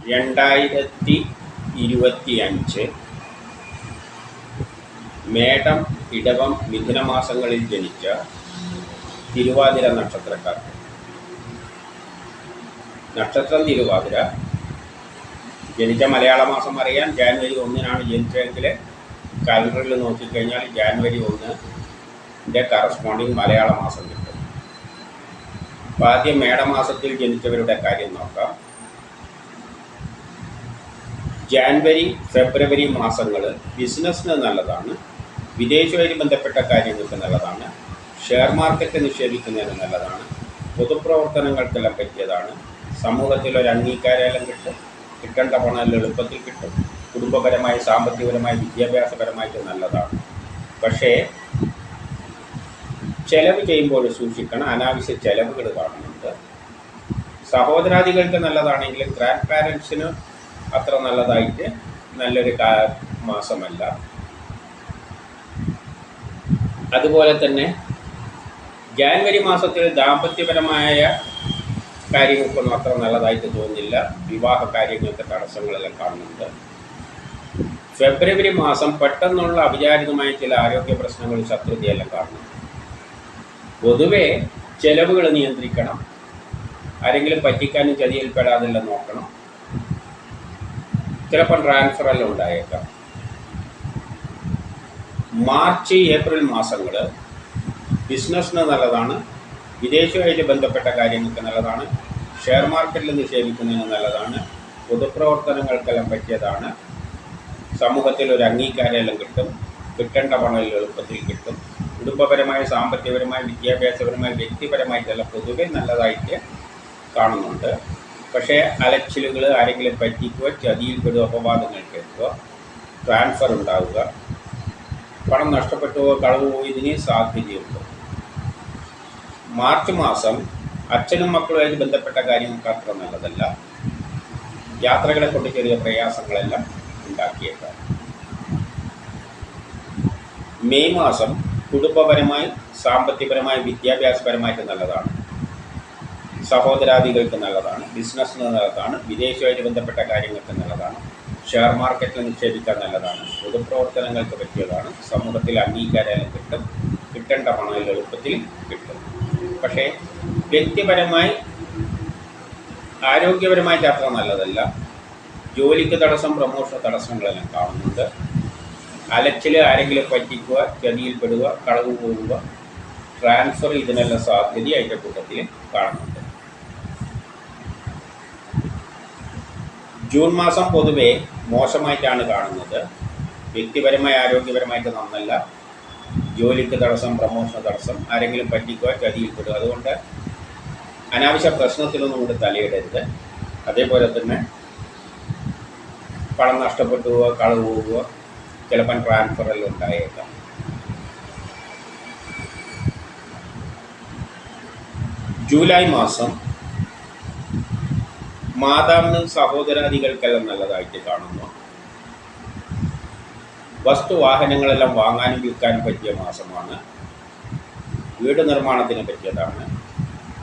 2025 മേടം, ഇടവം, മിഥുനമാസങ്ങളിൽ ജനിച്ച തിരുവാതിര നക്ഷത്രക്കാർ. നക്ഷത്രം തിരുവാതിര. ജനിച്ച മലയാള മാസം അറിയാൻ ജാനുവരി 1-നാണ് ജനിച്ചതെങ്കിൽ കലണ്ടറിൽ നോക്കിക്കഴിഞ്ഞാൽ ജാനുവരി 1 കറസ്പോണ്ടിങ് മലയാള മാസം കിട്ടും. അപ്പോൾ ആദ്യം മേടമാസത്തിൽ ജനിച്ചവരുടെ കാര്യം നോക്കാം. ജാനുവരി, ഫെബ്രുവരി മാസങ്ങൾ ബിസിനസ്സിന് നല്ലതാണ്, വിദേശവുമായി ബന്ധപ്പെട്ട കാര്യങ്ങൾക്ക് നല്ലതാണ്, ഷെയർ മാർക്കറ്റ് നിക്ഷേപിക്കുന്നതിന് നല്ലതാണ്, പൊതുപ്രവർത്തനങ്ങൾക്കെല്ലാം പറ്റിയതാണ്, സമൂഹത്തിൽ ഒരു അംഗീകാരമെല്ലാം കിട്ടും, കിട്ടേണ്ട പണം എളുപ്പത്തിൽ കിട്ടും, കുടുംബപരമായി, സാമ്പത്തികപരമായി, വിദ്യാഭ്യാസപരമായിട്ട് നല്ലതാണ്. പക്ഷേ ചെലവ് ചെയ്യുമ്പോൾ സൂക്ഷിക്കണം, അനാവശ്യ ചെലവുകൾ കാണുന്നുണ്ട്. സഹോദരാദികൾക്ക് നല്ലതാണെങ്കിലും ഗ്രാൻഡ് പാരൻസിന് അത്ര നല്ലതായിട്ട് നല്ലൊരു മാസമല്ല. അതുപോലെ തന്നെ ജാനുവരി മാസത്തിൽ ദാമ്പത്യപരമായ കാര്യങ്ങൾക്കൊന്നും അത്ര നല്ലതായിട്ട് തോന്നുന്നില്ല. വിവാഹ കാര്യങ്ങൾക്ക് തടസ്സങ്ങളെല്ലാം കാണുന്നുണ്ട്. ഫെബ്രുവരി മാസം പെട്ടെന്നുള്ള അവിചാരിതമായ ചില ആരോഗ്യ പ്രശ്നങ്ങൾ, ശത്രുതയെല്ലാം കാണുന്നുണ്ട്. പൊതുവെ ചെലവുകൾ നിയന്ത്രിക്കണം, ആരെങ്കിലും പറ്റിക്കാനും ചതിയിൽപ്പെടാതെല്ലാം നോക്കണം. ചിലപ്പോൾ ട്രാൻസ്ഫറെല്ലാം ഉണ്ടായേക്കാം. മാർച്ച്, ഏപ്രിൽ മാസങ്ങൾ ബിസിനസ്സിന് നല്ലതാണ്, വിദേശവുമായിട്ട് ബന്ധപ്പെട്ട കാര്യങ്ങൾക്ക് നല്ലതാണ്, ഷെയർ മാർക്കറ്റിൽ നിക്ഷേപിക്കുന്നതിന് നല്ലതാണ്, പൊതുപ്രവർത്തനങ്ങൾക്കെല്ലാം പറ്റിയതാണ്, സമൂഹത്തിൽ ഒരു അംഗീകാരമെല്ലാം കിട്ടും, കിട്ടേണ്ട പണം എളുപ്പത്തിൽ കിട്ടും, കുടുംബപരമായി, സാമ്പത്തികപരമായി, വിദ്യാഭ്യാസപരമായി, വ്യക്തിപരമായിട്ടെല്ലാം പൊതുവെ നല്ലതായിട്ട് കാണുന്നുണ്ട്. പക്ഷേ അലച്ചിലുകൾ, ആരെങ്കിലും പറ്റിക്കുക, ചതിയിൽപ്പെടുക, അപവാദങ്ങൾ കേൾക്കുക, ട്രാൻസ്ഫർ ഉണ്ടാവുക, പണം നഷ്ടപ്പെട്ടുവോ കളവ് പോയതിന് സാധ്യതയുണ്ട്. മാർച്ച് മാസം അച്ഛനും മക്കളുമായിട്ട് ബന്ധപ്പെട്ട കാര്യങ്ങൾക്ക് അത്ര നല്ലതല്ല. യാത്രകളെ കൊണ്ട് ചെറിയ പ്രയാസങ്ങളെല്ലാം ഉണ്ടാക്കിയേക്കാം. മെയ് മാസം കുടുംബപരമായി, സാമ്പത്തികപരമായി, വിദ്യാഭ്യാസപരമായിട്ട് നല്ലതാണ്, സഹോദരാദികൾക്ക് നല്ലതാണ്, ബിസിനസ്സിന് നല്ലതാണ്, വിദേശവുമായിട്ട് ബന്ധപ്പെട്ട കാര്യങ്ങൾക്ക് നല്ലതാണ്, ഷെയർ മാർക്കറ്റിൽ നിക്ഷേപിക്കാൻ നല്ലതാണ്, പൊതുപ്രവർത്തനങ്ങൾക്ക് പറ്റിയതാണ്, സമൂഹത്തിൽ അംഗീകാരം കിട്ടും, കിട്ടേണ്ട പണം എളുപ്പത്തിൽ കിട്ടും. പക്ഷേ വ്യക്തിപരമായി, ആരോഗ്യപരമായിട്ട് അത്ര നല്ലതല്ല. ജോലിക്ക് തടസ്സം, പ്രമോഷൻ തടസ്സങ്ങളെല്ലാം കാണുന്നുണ്ട്. അലച്ചിൽ, ആരെങ്കിലും പറ്റിക്കുക, ചതിയിൽപ്പെടുക, കളവ് പോകുക, ട്രാൻസ്ഫർ, ഇതിനെല്ലാം സാധ്യത അതിൻ്റെ കൂട്ടത്തിൽ കാണുന്നുണ്ട്. ജൂൺ മാസം പൊതുവെ മോശമായിട്ടാണ് കാണുന്നത്. വ്യക്തിപരമായി, ആരോഗ്യപരമായിട്ട് നന്നല്ല. ജോലിക്ക് തടസ്സം, പ്രമോഷൻ തടസ്സം, ആരെങ്കിലും പറ്റിക്കുക, ചതിയിൽപ്പെടുക. അതുകൊണ്ട് അനാവശ്യ പ്രശ്നത്തിലൊന്നും കൊണ്ട് തലയിടരുത്. അതേപോലെ തന്നെ പണം നഷ്ടപ്പെട്ടു പോവുക, കളവ് പോവുക, ചിലപ്പം ട്രാൻസ്ഫറെല്ലാം ഉണ്ടായേക്കാം. ജൂലൈ മാസം മാതാവിനും സഹോദരാദികൾക്കെല്ലാം നല്ലതായിട്ട് കാണുന്നു. വസ്തുവാഹനങ്ങളെല്ലാം വാങ്ങാനും വിൽക്കാനും പറ്റിയ മാസമാണ്. വീട് നിർമ്മാണത്തിന് പറ്റിയതാണ്.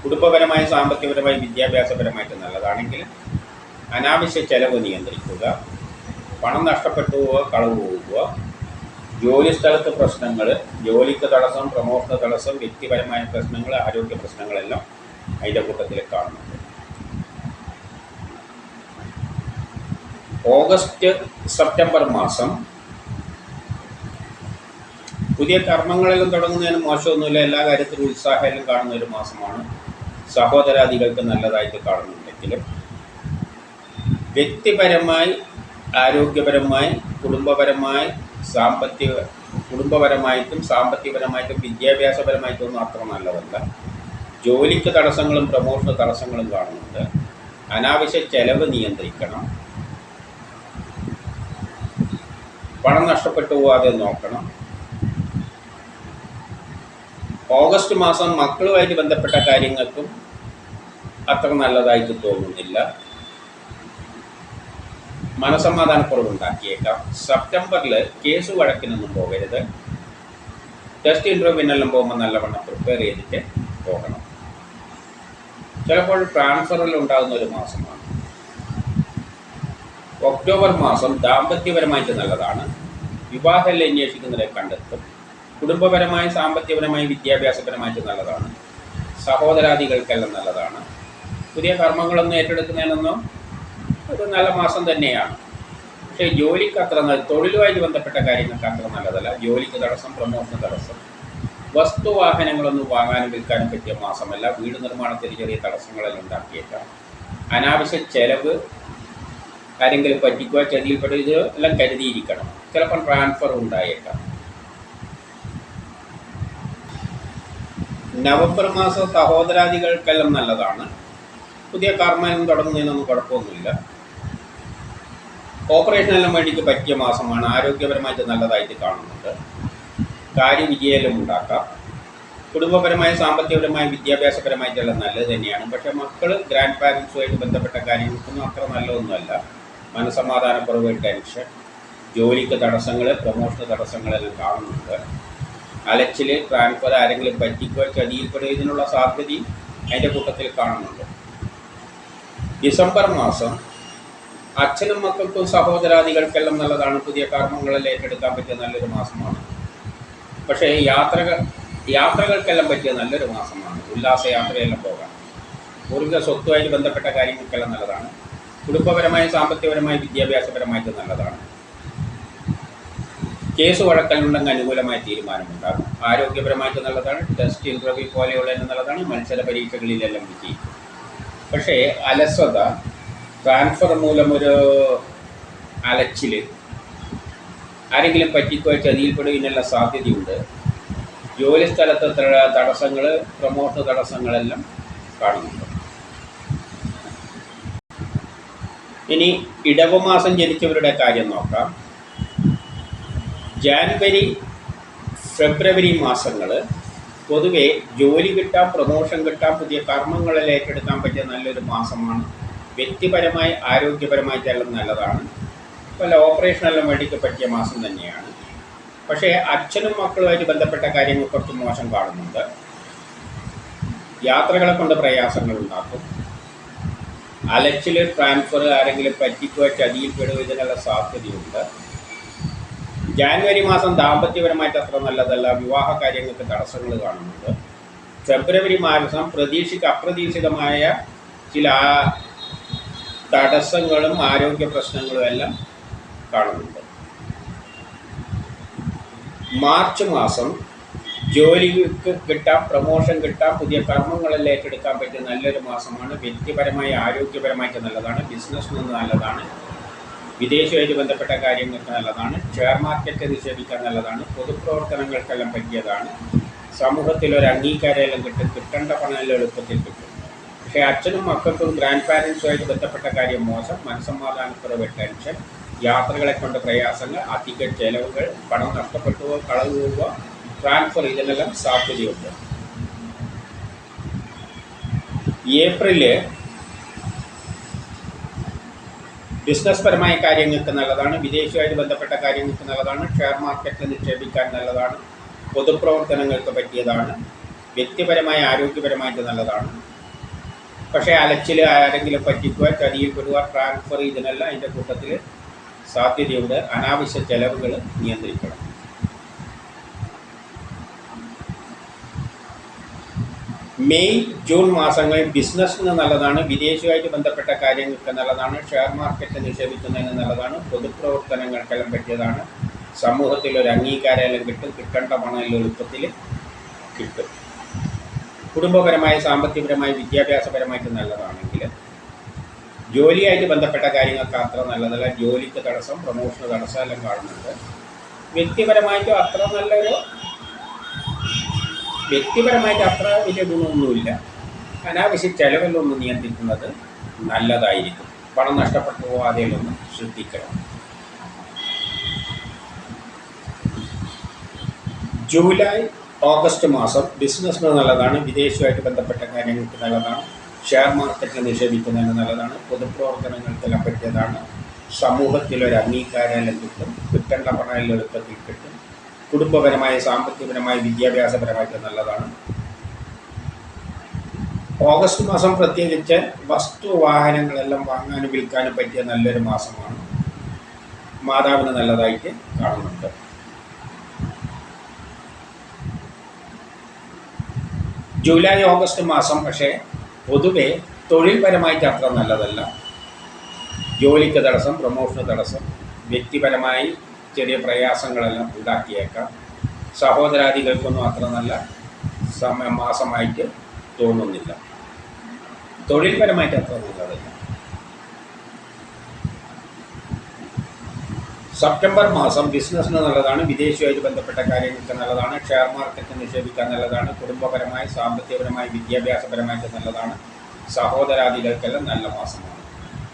കുടുംബപരമായി, സാമ്പത്തികപരമായി, വിദ്യാഭ്യാസപരമായിട്ട് നല്ലതാണെങ്കിൽ അനാവശ്യ ചെലവ് നിയന്ത്രിക്കുക, പണം നഷ്ടപ്പെട്ടു പോവുക, കളവ് പോവുക, ജോലി സ്ഥലത്ത് പ്രശ്നങ്ങൾ, ജോലിക്ക് തടസ്സം, പ്രമോഷന് തടസ്സം, വ്യക്തിപരമായ പ്രശ്നങ്ങൾ, ആരോഗ്യ പ്രശ്നങ്ങളെല്ലാം അതിൻ്റെ കൂട്ടത്തിൽ കാണുന്നുണ്ട്. ഓഗസ്റ്റ്, സെപ്റ്റംബർ മാസം പുതിയ കർമ്മങ്ങളെല്ലാം തുടങ്ങുന്നതിന് മോശമൊന്നുമില്ല. എല്ലാ കാര്യത്തിലും ഉത്സാഹമെല്ലാം കാണുന്ന ഒരു മാസമാണ്. സഹോദരാദികൾക്ക് നല്ലതായിട്ട് കാണുന്നുണ്ടെങ്കിലും വ്യക്തിപരമായി, ആരോഗ്യപരമായി, കുടുംബപരമായിട്ടും സാമ്പത്തികപരമായിട്ടും വിദ്യാഭ്യാസപരമായിട്ടും ഒന്നും അത്ര നല്ലതല്ല. ജോലിക്ക് തടസ്സങ്ങളും പ്രമോഷന് തടസ്സങ്ങളും കാണുന്നുണ്ട്. അനാവശ്യ ചെലവ് നിയന്ത്രിക്കണം, പണം നഷ്ടപ്പെട്ടു പോകാതെ നോക്കണം. ഓഗസ്റ്റ് മാസം മക്കളുമായിട്ട് ബന്ധപ്പെട്ട കാര്യങ്ങൾക്കും അത്ര നല്ലതായിട്ട് തോന്നുന്നില്ല. മനസ്സമാധാനക്കുറവുണ്ടാക്കിയേക്കാം. സെപ്റ്റംബറിൽ കേസ് വഴക്കിനൊന്നും പോകരുത്. ടെസ്റ്റ് ഇൻ്റർവ്യൂവിനെല്ലാം പോകുമ്പോൾ നല്ലവണ്ണം പ്രിപ്പയർ ചെയ്തിട്ട് പോകണം. ചിലപ്പോൾ ട്രാൻസ്ഫറിൽ ഉണ്ടാകുന്ന ഒരു മാസമാണ്. ഒക്ടോബർ മാസം ദാമ്പത്യപരമായിട്ട് നല്ലതാണ്. വിവാഹം അന്വേഷിക്കുന്നവരെ കണ്ടെത്തും. കുടുംബപരമായി, സാമ്പത്തികപരമായി, വിദ്യാഭ്യാസപരമായിട്ട് നല്ലതാണ്. സഹോദരാദികൾക്കെല്ലാം നല്ലതാണ്. പുതിയ കർമ്മങ്ങളൊന്നും ഏറ്റെടുക്കുന്നതിനൊന്നും ഒരു നല്ല മാസം തന്നെയാണ്. പക്ഷേ ജോലിക്ക് അത്ര തൊഴിലുമായിട്ട് ബന്ധപ്പെട്ട കാര്യങ്ങൾക്ക് അത്ര നല്ലതല്ല. ജോലിക്ക് തടസ്സം, പ്രമോഷന് തടസ്സം. വസ്തുവാഹനങ്ങളൊന്നും വാങ്ങാനും വിൽക്കാനും പറ്റിയ മാസമല്ല. വീട് നിർമ്മാണത്തിന് ചെറിയ തടസ്സങ്ങളെല്ലാം ഉണ്ടാക്കിയേക്കാം. അനാവശ്യ ചെലവ്, ആരെങ്കിലും പറ്റിക്കുക, ചതിയിൽപ്പെടുക, ഇതെല്ലാം കരുതിയിരിക്കണം. ചിലപ്പോൾ ട്രാൻസ്ഫർ ഉണ്ടായേക്കാം. നവംബർ മാസം സഹോദരാദികൾക്കെല്ലാം നല്ലതാണ്. പുതിയ കർമ്മം തുടങ്ങുന്നതിനൊന്നും കുഴപ്പമൊന്നുമില്ല. ഓപ്പറേഷനെല്ലാം വേണ്ടിക്ക് പറ്റിയ മാസമാണ്. ആരോഗ്യപരമായിട്ട് നല്ലതായിട്ട് കാണുന്നുണ്ട്. കാര്യവിജയം ഉണ്ടാക്കാം. കുടുംബപരമായ, സാമ്പത്തികപരമായ, വിദ്യാഭ്യാസപരമായിട്ടെല്ലാം നല്ലത് തന്നെയാണ്. പക്ഷേ മക്കൾ ഗ്രാൻഡ് പാരൻസുമായിട്ട് ബന്ധപ്പെട്ട കാര്യങ്ങൾക്കൊന്നും അത്ര നല്ലതൊന്നുമല്ല. മനസ്സമാധാനക്കുറവ്, ടെൻഷൻ, ജോലിക്ക് തടസ്സങ്ങൾ, പ്രമോഷന് തടസ്സങ്ങളെല്ലാം കാണുന്നുണ്ട്. അലച്ചിൽ, ട്രാൻസ്ഫർ, ആരെങ്കിലും പറ്റിക്കുക, ചതിയിൽപ്പെടുക, ഇതിനുള്ള സാധ്യതയും അതിൻ്റെ കൂട്ടത്തിൽ കാണുന്നുണ്ട്. ഡിസംബർ മാസം അച്ഛനും മക്കൾക്കും സഹോദരാദികൾക്കെല്ലാം നല്ലതാണ്. പുതിയ കർമ്മങ്ങളെല്ലാം ഏറ്റെടുക്കാൻ പറ്റിയ നല്ലൊരു മാസമാണ്. പക്ഷേ യാത്രകൾക്കെല്ലാം പറ്റിയ നല്ലൊരു മാസമാണ്. ഉല്ലാസയാത്രയെല്ലാം പോകാം. പൂർവിക സ്വത്തുമായിട്ട് ബന്ധപ്പെട്ട കാര്യങ്ങൾക്കെല്ലാം നല്ലതാണ്. കുടുംബപരമായി, സാമ്പത്തികപരമായി, വിദ്യാഭ്യാസപരമായിട്ട് നല്ലതാണ്. കേസ് വഴക്കലുണ്ടെങ്കിൽ അനുകൂലമായ തീരുമാനമുണ്ടാകും. ആരോഗ്യപരമായിട്ട് നല്ലതാണ്. ടെസ്റ്റ്, ഇൻ്റർവ്യൂ പോലെയുള്ളതിന് നല്ലതാണ്. മത്സര പരീക്ഷകളിലെല്ലാം വിജയിക്കും. പക്ഷേ അലസത, ട്രാൻസ്ഫർ മൂലമൊരു അലച്ചിൽ, ആരെങ്കിലും പറ്റിക്കുകയോ ചതിയിൽപ്പെടുകയുള്ള സാധ്യതയുണ്ട്. ജോലി സ്ഥലത്ത് തടസ്സങ്ങൾ, പ്രമോഷന് തടസ്സങ്ങളെല്ലാം കാണുന്നുണ്ട്. ഇനി ഇടവമാസം ജനിച്ചവരുടെ കാര്യം നോക്കാം. ജാനുവരി, ഫെബ്രുവരി മാസങ്ങൾ പൊതുവെ ജോലി കിട്ടാം, പ്രമോഷൻ കിട്ടാം, പുതിയ കർമ്മങ്ങളിൽ ഏറ്റെടുക്കാൻ പറ്റിയ നല്ലൊരു മാസമാണ്. വ്യക്തിപരമായി, ആരോഗ്യപരമായിട്ടെല്ലാം നല്ലതാണ്. പല ഓപ്പറേഷനെല്ലാം വേണ്ടിക്ക് പറ്റിയ മാസം തന്നെയാണ്. പക്ഷേ അച്ഛനും മക്കളുമായിട്ട് ബന്ധപ്പെട്ട കാര്യങ്ങൾ കുറച്ച് മോശം കാണുന്നുണ്ട്. യാത്രകളെ കൊണ്ട് പ്രയാസങ്ങൾ ഉണ്ടാക്കും. അലച്ചിൽ, ട്രാൻസ്ഫർ, ആരെങ്കിലും പറ്റിക്കുക, ചതിയിൽപ്പെടുക, ഇതിനുള്ള സാധ്യതയുണ്ട്. ജാനുവരി മാസം ദാമ്പത്യപരമായിട്ട് അത്ര നല്ലതല്ല. വിവാഹ കാര്യങ്ങൾക്ക് തടസ്സങ്ങൾ കാണുന്നുണ്ട്. ഫെബ്രുവരി മാസം അപ്രതീക്ഷിതമായ ചില തടസ്സങ്ങളും ആരോഗ്യ പ്രശ്നങ്ങളും എല്ലാം കാണുന്നുണ്ട്. മാർച്ച് മാസം ജോലിക്ക് കിട്ടാം, പ്രമോഷൻ കിട്ടാം, പുതിയ കർമ്മങ്ങളെല്ലാം ഏറ്റെടുക്കാൻ പറ്റിയ നല്ലൊരു മാസമാണ്. വ്യക്തിപരമായി, ആരോഗ്യപരമായിട്ട് നല്ലതാണ്. ബിസിനസ്സിന് നല്ലതാണ്. വിദേശവുമായിട്ട് ബന്ധപ്പെട്ട കാര്യങ്ങൾക്ക് നല്ലതാണ്. ഷെയർ മാർക്കറ്റ് നിക്ഷേപിക്കാൻ നല്ലതാണ്. പൊതുപ്രവർത്തനങ്ങൾക്കെല്ലാം പറ്റിയതാണ്. സമൂഹത്തിലൊരു അംഗീകാരമെല്ലാം കിട്ടും. കിട്ടേണ്ട പണം എളുപ്പത്തിൽ കിട്ടും. പക്ഷേ അച്ഛനും മക്കൾക്കും ഗ്രാൻഡ് പാരൻസുമായിട്ട് ബന്ധപ്പെട്ട കാര്യം മോശം. മനസ്സമാധാനക്കുറവ്, ടെൻഷൻ, യാത്രകളെ കൊണ്ട് പ്രയാസങ്ങൾ, അധിക ചെലവുകൾ, പണം നഷ്ടപ്പെട്ടുവോ, കളവ് പോവുക, ട്രാൻസ്ഫർ, ഇതിനെല്ലാം സാധ്യതയുണ്ട്. ഏപ്രില് ബിസിനസ് പരമായ കാര്യങ്ങൾക്ക് നല്ലതാണ്. വിദേശവുമായിട്ട് ബന്ധപ്പെട്ട കാര്യങ്ങൾക്ക് നല്ലതാണ്. ഷെയർ മാർക്കറ്റിൽ നിക്ഷേപിക്കാൻ നല്ലതാണ്. പൊതുപ്രവർത്തനങ്ങൾക്ക് പറ്റിയതാണ്. വ്യക്തിപരമായ, ആരോഗ്യപരമായിട്ട് നല്ലതാണ്. പക്ഷേ അലച്ചിൽ, ആരെങ്കിലും പറ്റിക്കുക, ചതിയിൽപ്പെടുക, ട്രാൻസ്ഫർ, ഇതിനെല്ലാം അതിൻ്റെ കൂട്ടത്തിൽ സാധ്യതയുണ്ട്. അനാവശ്യ ചെലവുകൾ നിയന്ത്രിക്കണം. മെയ്, ജൂൺ മാസങ്ങളിൽ ബിസിനസ്സിന് നല്ലതാണ്. വിദേശവുമായിട്ട് ബന്ധപ്പെട്ട കാര്യങ്ങൾക്ക് നല്ലതാണ്. ഷെയർ മാർക്കറ്റ് നിക്ഷേപിക്കുന്നതിന് നല്ലതാണ്. പൊതുപ്രവർത്തനങ്ങൾക്കെല്ലാം പറ്റിയതാണ്. സമൂഹത്തിലൊരു അംഗീകാരമെല്ലാം കിട്ടും. കിട്ടേണ്ട പണം എളുപ്പത്തിൽ കിട്ടും. കുടുംബപരമായി, സാമ്പത്തികപരമായി, വിദ്യാഭ്യാസപരമായിട്ട് നല്ലതാണെങ്കിൽ ജോലിയായിട്ട് ബന്ധപ്പെട്ട കാര്യങ്ങൾക്ക് അത്ര നല്ലതല്ല. ജോലിക്ക് തടസ്സം, പ്രമോഷന് തടസ്സം എല്ലാം കാണുന്നുണ്ട്. വ്യക്തിപരമായിട്ട് അത്ര അത്ര വലിയ ഗുണമൊന്നുമില്ല. അനാവശ്യ ചെലവിലൊന്നും നിയന്ത്രിക്കുന്നത് നല്ലതായിരിക്കും. പണം നഷ്ടപ്പെട്ടു പോകാതെയൊന്ന് ശ്രദ്ധിക്കണം. ജൂലൈ, ഓഗസ്റ്റ് മാസം ബിസിനസ്സിന് നല്ലതാണ്. വിദേശവുമായിട്ട് ബന്ധപ്പെട്ട കാര്യങ്ങൾക്ക് നല്ലതാണ്. ഷെയർ മാർക്കറ്റിൽ നിക്ഷേപിക്കുന്നതിന് നല്ലതാണ്. പൊതുപ്രവർത്തനങ്ങൾക്കെല്ലാം പറ്റിയതാണ്. സമൂഹത്തിലൊരു അംഗീകാരമെല്ലാം കിട്ടും. കിട്ടേണ്ട പണം എളുപ്പത്തിൽ കിട്ടും. കുടുംബപരമായി, സാമ്പത്തികപരമായി, വിദ്യാഭ്യാസപരമായിട്ട് നല്ലതാണ്. ഓഗസ്റ്റ് മാസം പ്രത്യേകിച്ച് വസ്തുവാഹനങ്ങളെല്ലാം വാങ്ങാനും വിൽക്കാനും പറ്റിയ നല്ലൊരു മാസമാണ്. മാതാവിന് നല്ലതായിട്ട് കാണുന്നുണ്ട്. ജൂലൈ ഓഗസ്റ്റ് മാസം പക്ഷേ പൊതുവെ തൊഴിൽപരമായിട്ട് അത്ര നല്ലതല്ല. ജോലിക്ക് തടസ്സം, പ്രൊമോഷന് തടസ്സം, വ്യക്തിപരമായി ചെറിയ പ്രയാസങ്ങളെല്ലാം ഉണ്ടാക്കിയേക്കാം. സഹോദരാദികൾക്കൊന്നും അത്ര നല്ല മാസമായിട്ട് തോന്നുന്നില്ല. തൊഴിൽപരമായിട്ട് അത്ര നല്ലതല്ല. സെപ്റ്റംബർ മാസം ബിസിനസ്സിന് നല്ലതാണ്, വിദേശവുമായിട്ട് ബന്ധപ്പെട്ട കാര്യങ്ങൾക്ക് നല്ലതാണ്, ഷെയർ മാർക്കറ്റ് നിക്ഷേപിക്കാൻ നല്ലതാണ്, കുടുംബപരമായി സാമ്പത്തികപരമായി വിദ്യാഭ്യാസപരമായിട്ട് നല്ലതാണ്, സഹോദരാദികൾക്കെല്ലാം നല്ല മാസമാണ്.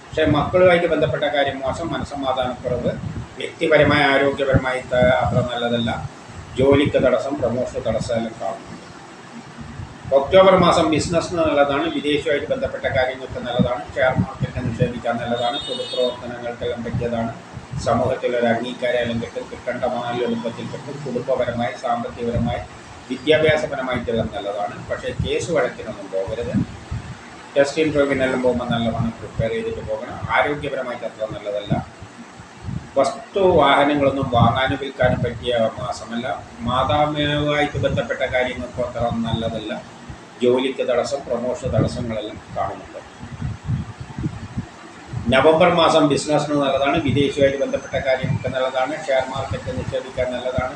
പക്ഷേ മക്കളുമായിട്ട് ബന്ധപ്പെട്ട കാര്യം മോശം, മനസ്സമാധാനക്കുറവ്, വ്യക്തിപരമായ ആരോഗ്യപരമായി അത്ര നല്ലതല്ല, ജോലിക്ക് തടസ്സം, പ്രമോഷന് തടസ്സം എല്ലാം കാണുന്നുണ്ട്. ഒക്ടോബർ മാസം ബിസിനസ്സിന് നല്ലതാണ്, വിദേശവുമായിട്ട് ബന്ധപ്പെട്ട കാര്യങ്ങൾക്ക് നല്ലതാണ്, ഷെയർ മാർക്കറ്റ് നിക്ഷേപിക്കാൻ നല്ലതാണ്, പൊതുപ്രവർത്തനങ്ങൾക്കെല്ലാം പറ്റിയതാണ്, സമൂഹത്തിലൊരു അംഗീകാരം കിട്ടും, കിട്ടേണ്ട മാനൽ എളുപ്പത്തിൽ കിട്ടും, കുടുംബപരമായി സാമ്പത്തികപരമായി വിദ്യാഭ്യാസപരമായിട്ടെല്ലാം നല്ലതാണ്. പക്ഷേ കേസ് വഴക്കിനൊന്നും പോകരുത്. ടെസ്റ്റ് ഇൻ്റർവ്യൂവിനെല്ലാം പോകുമ്പോൾ നല്ലവണ്ണം പ്രിപ്പയർ ചെയ്തിട്ട് പോകണം. ആരോഗ്യപരമായിട്ട് അത്ര നല്ലതല്ല. വസ്തു വാഹനങ്ങളൊന്നും വാങ്ങാനും വിൽക്കാനും പറ്റിയ മാസമല്ല. മാതാവുമായിട്ട് ബന്ധപ്പെട്ട കാര്യങ്ങൾക്കും അത്ര നല്ലതല്ല. ജോലിക്ക് തടസ്സം, പ്രമോഷൻ തടസ്സങ്ങളെല്ലാം കാണുന്നുണ്ട്. നവംബർ മാസം ബിസിനസ്സിന് നല്ലതാണ്, വിദേശവുമായിട്ട് ബന്ധപ്പെട്ട കാര്യങ്ങൾക്ക് നല്ലതാണ്, ഷെയർ മാർക്കറ്റ് നിക്ഷേപിക്കാൻ നല്ലതാണ്,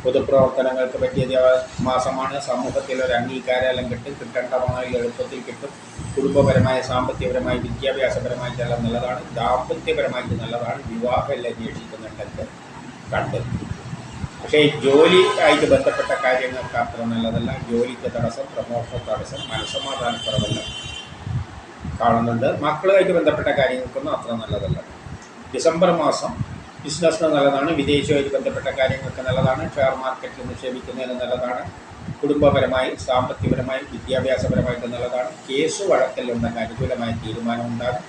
പൊതുപ്രവർത്തനങ്ങൾക്ക് പറ്റിയ മാസമാണ്, സമൂഹത്തിൽ ഒരു അംഗീകാരം കിട്ടും, കിട്ടേണ്ട പണം എളുപ്പത്തിൽ കിട്ടും, കുടുംബപരമായ സാമ്പത്തികപരമായി വിദ്യാഭ്യാസപരമായിട്ടെല്ലാം നല്ലതാണ്, ദാമ്പത്യപരമായിട്ട് നല്ലതാണ്, വിവാഹമെല്ലാം അന്വേഷിക്കുന്നുണ്ടെങ്കിൽ കണ്ടത്. പക്ഷേ ജോലി ആയിട്ട് ബന്ധപ്പെട്ട കാര്യങ്ങൾക്ക് അത്ര നല്ലതല്ല. ജോലിക്ക് തടസ്സം, പ്രമോഷൻ തടസ്സം, മനസ്സമാധാനക്കുറവെല്ലാം കാണുന്നുണ്ട്. മക്കളുമായിട്ട് ബന്ധപ്പെട്ട കാര്യങ്ങൾക്കൊന്നും അത്ര നല്ലതല്ല. ഡിസംബർ മാസം ബിസിനസ്സിന് നല്ലതാണ്, വിദേശവുമായിട്ട് ബന്ധപ്പെട്ട കാര്യങ്ങൾക്ക് നല്ലതാണ്, ഷെയർ മാർക്കറ്റിൽ നിക്ഷേപിക്കുന്നതിന് നല്ലതാണ്, കുടുംബപരമായി സാമ്പത്തികപരമായി വിദ്യാഭ്യാസപരമായിട്ട് നല്ലതാണ്, കേസ് വഴക്കലുണ്ടെങ്കിൽ അനുകൂലമായ തീരുമാനം ഉണ്ടാകും,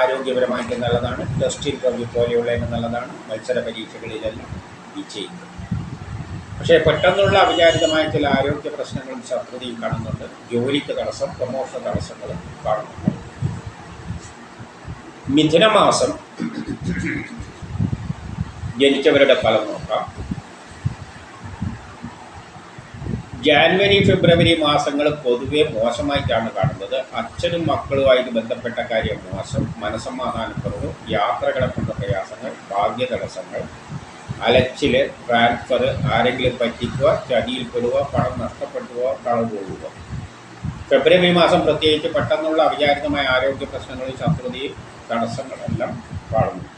ആരോഗ്യപരമായിട്ട് നല്ലതാണ്, ടെസ്റ്റ് ഇൻ്റർവ്യൂ പോലെയുള്ളതിന് നല്ലതാണ്, മത്സര പരീക്ഷകളിലെല്ലാം വിജയിക്കും. പക്ഷേ പെട്ടെന്നുള്ള അവിചാരിതമായ ചില ആരോഗ്യ പ്രശ്നങ്ങളും ശത്രുതയും കാണുന്നുണ്ട്. ജോലിക്ക് തടസ്സം, പ്രമോഷൻ തടസ്സങ്ങളും കാണുന്നുണ്ട്. മിഥുനമാസം ജനിച്ചവരുടെ ഫലം നോക്കാം. ജാനുവരി ഫെബ്രുവരി മാസങ്ങൾ പൊതുവെ മോശമായിട്ടാണ് കാണുന്നത്. അച്ഛനും മക്കളുമായിട്ട് ബന്ധപ്പെട്ട കാര്യം മോശം, മനസ്സമാധാനക്കുറവ്, യാത്രകളെ കൊണ്ട് പ്രയാസങ്ങൾ, ഭാഗ്യ തടസ്സങ്ങൾ, അലച്ചിൽ, ട്രാൻസ്ഫർ, ആരെങ്കിലും പറ്റിക്കുക, ചതിയിൽപ്പെടുക, പണം നഷ്ടപ്പെടുക, കളവ് പോവുക. ഫെബ്രുവരി മാസം പ്രത്യേകിച്ച് പെട്ടെന്നുള്ള അവിചാരിതമായ ആരോഗ്യ പ്രശ്നങ്ങളും ശത്രുതയും തടസ്സങ്ങളെല്ലാം കാണുന്നുണ്ട്.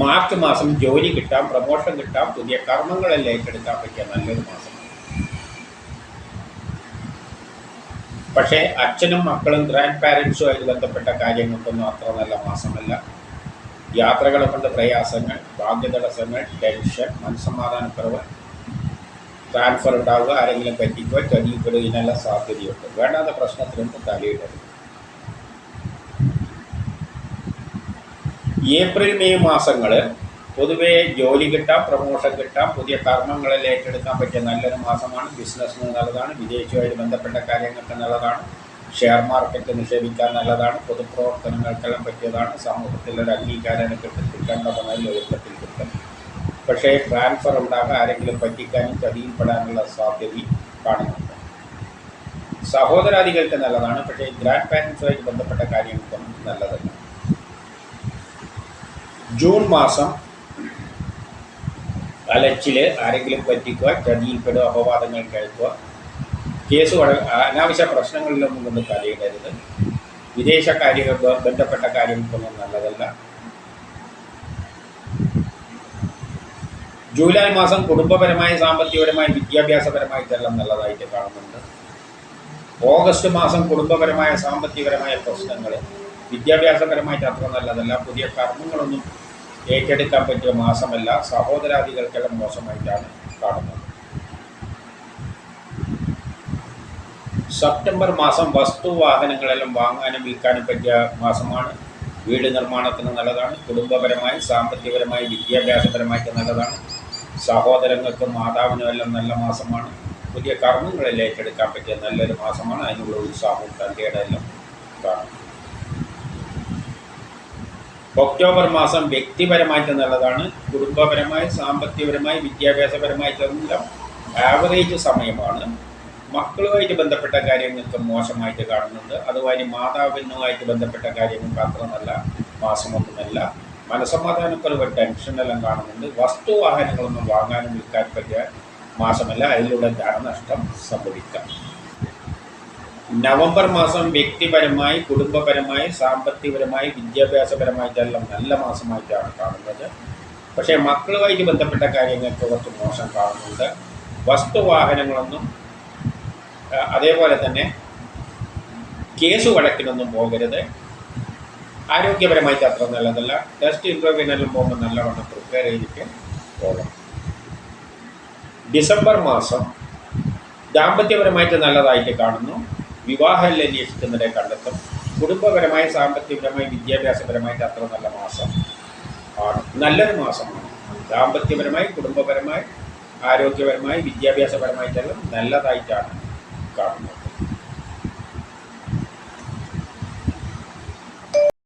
മാർച്ച് മാസം ജോലി കിട്ടാം, പ്രമോഷൻ കിട്ടാം, പുതിയ കർമ്മങ്ങളെല്ലാം ഏറ്റെടുക്കാൻ പറ്റിയ നല്ലൊരു മാസം. പക്ഷേ അച്ഛനും മക്കളും ഗ്രാൻഡ് പാരൻസുമായിട്ട് ബന്ധപ്പെട്ട കാര്യങ്ങൾക്കൊന്നും അത്ര നല്ല മാസമല്ല. യാത്രകളെ കൊണ്ട് പ്രയാസങ്ങൾ, ഭാഗ്യതടസ്സങ്ങൾ, ടെൻഷൻ, മനസ്സമാധാനക്കുറവ്, ട്രാൻസ്ഫർ ഉണ്ടാവുക, ആരെങ്കിലും പറ്റിക്കുക, ചതിയിൽപ്പെടുക, ഇതിനെല്ലാം സാധ്യതയുണ്ട്. വേണ്ടാത്ത പ്രശ്നത്തിലൊന്നും തലയിടരുത്. ഏപ്രിൽ മെയ് മാസങ്ങൾ പൊതുവേ ജോലി കിട്ടാം, പ്രമോഷൻ കിട്ടാം, പുതിയ കർമ്മങ്ങളെല്ലാം ഏറ്റെടുക്കാൻ പറ്റിയ നല്ലൊരു മാസമാണ്. ബിസിനസ്സിന് നല്ലതാണ്, വിദേശവുമായിട്ട് ബന്ധപ്പെട്ട കാര്യങ്ങൾക്ക് നല്ലതാണ്, ഷെയർ മാർക്കറ്റ് നിക്ഷേപിക്കാൻ നല്ലതാണ്, പൊതുപ്രവർത്തനങ്ങൾക്കെല്ലാം പറ്റിയതാണ്, സമൂഹത്തിലൊരു അംഗീകാരം കിട്ടേണ്ട പണം എളുപ്പത്തിൽ കിട്ടും. പക്ഷേ ട്രാൻസ്ഫർ ഉണ്ടാകാൻ, ആരെങ്കിലും പറ്റിക്കാനും ചതിയിൽപ്പെടാനുള്ള സാധ്യതയും കാണുന്നുണ്ട്. സഹോദരാദികൾക്ക് നല്ലതാണ്, പക്ഷേ ഗ്രാൻഡ് പാരൻസുമായിട്ട് ബന്ധപ്പെട്ട കാര്യങ്ങൾക്കൊന്നും നല്ലതല്ല. ജൂൺ മാസം അലച്ചിൽ, ആരെങ്കിലും പറ്റിക്കുക, ചതിയിൽപ്പെടുക, അപവാദങ്ങൾ കേൾക്കുക, കേസ് അനാവശ്യ പ്രശ്നങ്ങളിലൊന്നും കൊണ്ട് തലയിടരുത്. വിദേശ കാര്യങ്ങൾ ബന്ധപ്പെട്ട കാര്യങ്ങൾക്കൊന്നും നല്ലതല്ല. ജൂലൈ മാസം കുടുംബപരമായി സാമ്പത്തികപരമായി വിദ്യാഭ്യാസപരമായിട്ടെല്ലാം നല്ലതായിട്ട് കാണുന്നുണ്ട്. ഓഗസ്റ്റ് മാസം കുടുംബപരമായ സാമ്പത്തികപരമായ പ്രശ്നങ്ങൾ, വിദ്യാഭ്യാസപരമായിട്ട് അത്ര നല്ലതല്ല. പുതിയ കർമ്മങ്ങളൊന്നും ഏറ്റെടുക്കാൻ പറ്റിയ മാസമല്ല. സഹോദരാദികൾക്കെല്ലാം മോശമായിട്ടാണ് കാണുന്നത്. സെപ്റ്റംബർ മാസം വസ്തു വാഹനങ്ങളെല്ലാം വാങ്ങാനും വിൽക്കാനും പറ്റിയ മാസമാണ്. വീട് നിർമ്മാണത്തിന് നല്ലതാണ്, കുടുംബപരമായി സാമ്പത്തികപരമായി വിദ്യാഭ്യാസപരമായിട്ട് നല്ലതാണ്, സഹോദരങ്ങൾക്കും മാതാവിനും എല്ലാം നല്ല മാസമാണ്. പുതിയ കർമ്മങ്ങളെല്ലാം ഏറ്റെടുക്കാൻ പറ്റിയ നല്ലൊരു മാസമാണ്. അതിനുള്ള ഉത്സാഹവും തൻ്റെയുടെ എല്ലാം കാണും. ഒക്ടോബർ മാസം വ്യക്തിപരമായിട്ട് നല്ലതാണ്. കുടുംബപരമായി, സാമ്പത്തികപരമായി, വിദ്യാഭ്യാസപരമായിട്ടെല്ലാം ആവറേജ് സമയമാണ്. മക്കളുമായിട്ട് ബന്ധപ്പെട്ട കാര്യങ്ങൾക്ക് മോശമായിട്ട് കാണുന്നുണ്ട്. അതുവഴി മാതാപിതാവുമായിട്ട് ബന്ധപ്പെട്ട കാര്യങ്ങൾക്ക് അത്ര നല്ല മാസമൊന്നുമല്ല. മനസ്സമാധാനക്കുറവ്, ടെൻഷനെല്ലാം കാണുന്നുണ്ട്. വസ്തുവാഹനങ്ങളൊന്നും വാങ്ങാനും വിൽക്കാൻ പറ്റിയ മാസമല്ല. അതിലൂടെ ധനനഷ്ടം സംഭവിക്കാം. നവംബർ മാസം വ്യക്തിപരമായി, കുടുംബപരമായി, സാമ്പത്തികപരമായി, വിദ്യാഭ്യാസപരമായിട്ടെല്ലാം നല്ല മാസമായിട്ടാണ് കാണുന്നത്. പക്ഷേ മക്കളുമായിട്ട് ബന്ധപ്പെട്ട കാര്യങ്ങൾക്ക് കുറച്ച് മോശം കാണുന്നുണ്ട്. വസ്തുവാഹനങ്ങളൊന്നും അതേപോലെ തന്നെ കേസ് വഴക്കിനൊന്നും പോകരുത്. ആരോഗ്യപരമായിട്ട് അത്ര നല്ലതല്ല. ടെസ്റ്റ് ഇൻ്റർവ്യൂവിനെല്ലാം പോകുമ്പോൾ നല്ലവണ്ണം പ്രിപ്പയർ ചെയ്തിട്ട് പോകണം. ഡിസംബർ മാസം ദാമ്പത്യപരമായിട്ട് നല്ലതായിട്ട് കാണുന്നു. വിവാഹം അന്വേഷിക്കുന്നവരെ കണ്ടെത്തും. കുടുംബപരമായി, സാമ്പത്തികപരമായി, വിദ്യാഭ്യാസപരമായിട്ട് അത്ര നല്ല മാസം ആണ്. നല്ലൊരു മാസമാണ്. ദാമ്പത്യപരമായി, കുടുംബപരമായി, ആരോഗ്യപരമായി, വിദ്യാഭ്യാസപരമായിട്ടെല്ലാം നല്ലതായിട്ടാണ് കാണുന്നത്.